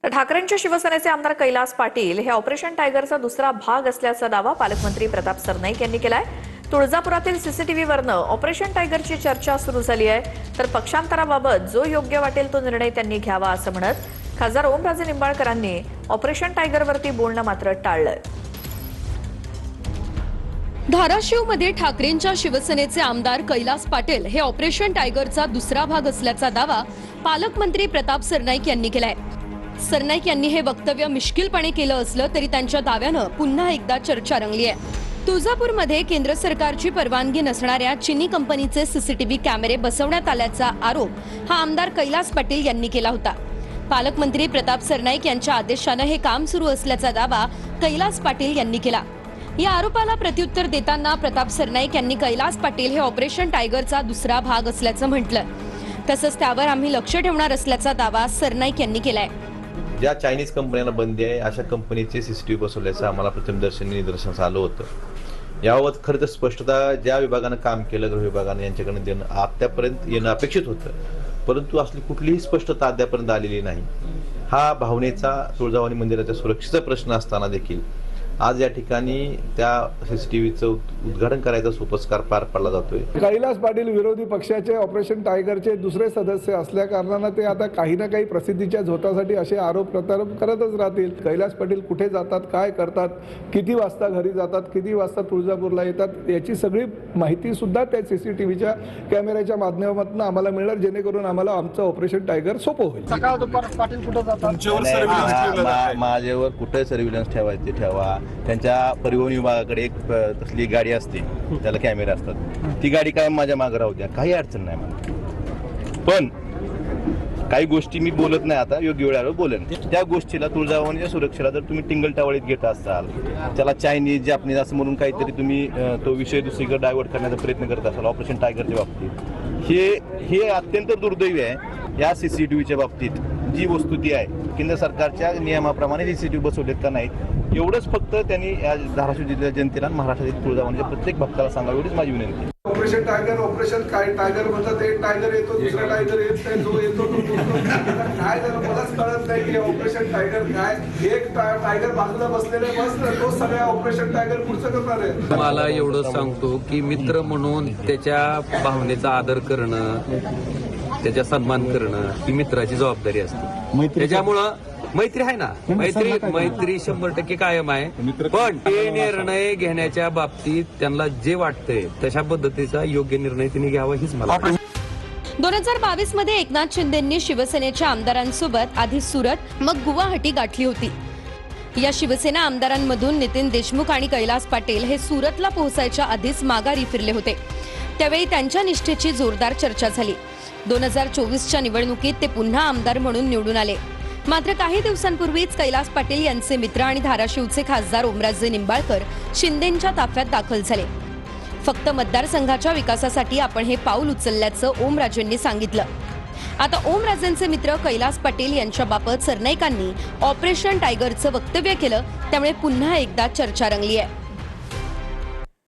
ठाकरेंच्या शिवसेनेचे आमदार कैलास पाटील हे ऑपरेशन टायगरचा दुसरा भाग असल्याचा दावा पालकमंत्री प्रताप सरनाईक यांनी केलाय। तुळजापुरातील सीसीटीव्हीवरनं ऑपरेशन टायगरची चर्चा सुरू झाली आहे, तर पक्षांतराबाबत जो योग्य वाटेल तो निर्णय त्यांनी घ्यावा असं म्हणत खासदार ओमराजे निंबाळकरांनी ऑपरेशन टायगरवरती बोलणं मात्र टाळलंय। धाराशिवमध्ये ठाकरेंच्या शिवसेनेचे आमदार कैलास पाटील हे ऑपरेशन टायगरचा दुसरा भाग असल्याचा दावा पालकमंत्री प्रताप सरनाईक यांनी केलाय। सरनाईक यांनी हे वक्तव्य मिश्किलपणे केलं असलं तरी त्यांच्या दाव्यानं पुन्हा एकदा चर्चा रंगली आहे। तुळजापूरमध्ये केंद्र सरकारची परवानगी नसणाऱ्या चीनी कंपनीचे सीसीटीव्ही कॅमेरे बसवण्यात आल्याचा आरोप हा आमदार कैलास पाटील यांनी केला होता। पालकमंत्री प्रताप सरनाईक यांच्या आदेशानं हे काम सुरू असल्याचा दावा कैलास पाटील यांनी केला। या आरोपाला प्रत्युत्तर देताना प्रताप सरनाईक यांनी कैलास पाटील हे ऑपरेशन टायगरचा दुसरा भाग असल्याचं म्हटलं। तसंच त्यावर आम्ही लक्ष ठेवणार असल्याचा दावा सरनाईक यांनी केलाय। ज्या चायनीज कंपन्यांना बंदी आहे अशा कंपनीचे सीसीटीव्ही बसवल्याचं आम्हाला प्रथमदर्शनी निदर्शनास आलं होतं। याबाबत खरं तर स्पष्टता ज्या विभागानं काम केलं गृह विभागानं यांच्याकडे देणं आत्तापर्यंत येणं अपेक्षित होतं, परंतु असली कुठलीही स्पष्टता अद्यापर्यंत आलेली नाही। हा भावनेचा तुळजाभवानी मंदिराच्या सुरक्षेचा प्रश्न असताना देखील आज या ठिकाणी त्या सीसीटीव्हीचं उद्घाटन करायचा सोपस्कार पार पडला जातोय। कैलास पाटील विरोधी पक्षाचे ऑपरेशन टायगरचे दुसरे सदस्य असल्या कारणानं ते आता काही ना काही प्रसिद्धीच्या झोतासाठी असे आरोप प्रत्यारोप करतच राहतील। कैलास पाटील कुठे जातात, काय करतात, किती वाजता घरी जातात, किती वाजता तुळजापूरला येतात, याची सगळी माहिती सुद्धा त्या सीसीटीव्हीच्या कॅमेऱ्याच्या माध्यमातून आम्हाला मिळणार, जेणेकरून आम्हाला आमचं ऑपरेशन टायगर सोपं होईल। सकाळ दुपार पाटील कुठे जातात, माझ्यावर कुठे सर्व्हिलन्स ठेवायचे ठेवा। त्यांच्या परिवहन विभागाकडे एक तसली गाडी असते, त्याला कॅमेरे असतात, ती गाडी काय माझ्या मागे राहू द्या, काही अडचण नाही मला। पण काही गोष्टी मी बोलत नाही, आता योग्य वेळेवर बोलेन। त्या गोष्टीला तुळजाभवानीच्या सुरक्षेला जर तुम्ही टिंगल-टावळीत घेत असाल, त्याला चायनीज जपानीज असं म्हणून काहीतरी तुम्ही तो विषय दुसरीकडे डायव्हर्ट करण्याचा प्रयत्न करत असाल ऑपरेशन टायगरच्या बाबतीत, हे अत्यंत दुर्दैवी आहे। या सीसीटीव्हीच्या बाबतीत जी वस्तुस्थिती आहे, केंद्र सरकारच्या नियमाप्रमाणे सीसीटीव्ही बसवलेत का नाहीत, एवढंच फक्त त्यांनी या धाराशिव जिल्ह्याच्या जनतेला, महाराष्ट्रातील तुळजाभवानीच्या प्रत्येक भक्ताला सांगावं, एवढीच माझी विनंती। ऑपरेशन टायगर, ऑपरेशन काय टायगर म्हणतात, एक टायगर येतो, दुसरा टायगर येत नाही, जो येतो तो काय झालं मलाच कळत नाही की ऑपरेशन टायगर काय। एक टायगर बाजूला बसलेले बस तो सगळ्या ऑपरेशन टायगर पुढचं करणार आहे। मला एवढं सांगतो की मित्र म्हणून त्याच्या भावनेचा आदर करणं, त्याचा सन्मान करणं ही मित्राची जबाबदारी असते। त्याच्यामुळं मैत्री आहे ना, मैत्री 100% कायम आहे। पण ते निर्णय घेण्याच्या बाबतीत त्यांना जे वाटतंय तशा पद्धतीचा योग्य निर्णय त्यांनी घ्यावा हीच मला 2022 मध्ये एकनाथ शिंदेंनी शिवसेनेच्या आमदारांसोबत आधी सुरत मग गुवाहाटी गाठली होती। या शिवसेना आमदारांमधून नितीन देशमुख आणि कैलास पाटील हे सुरतला पोहोचायच्या आधीच माघारी फिरले होते। त्यावेळी त्यांच्या निष्ठेची जोरदार चर्चा झाली। 2024च्या निवडणुकीत ते पुन्हा आमदार म्हणून निवडून आले। मात्र काही दिवसांपूर्वीच कैलास पाटील यांचे मित्र आणि धाराशिवचे खासदार ओमराजे निंबाळकर शिंदेंच्या ताफ्यात दाखल झाले। फक्त मतदारसंघाच्या विकासासाठी आपण हे पाऊल उचलल्याचं ओमराजेंनी सांगितलं। आता ओमराजेंचे मित्र कैलास पाटील यांच्या बाबत सरनाईकांनी ऑपरेशन टायगरचं वक्तव्य केलं, त्यामुळे पुन्हा एकदा चर्चा रंगली आहे।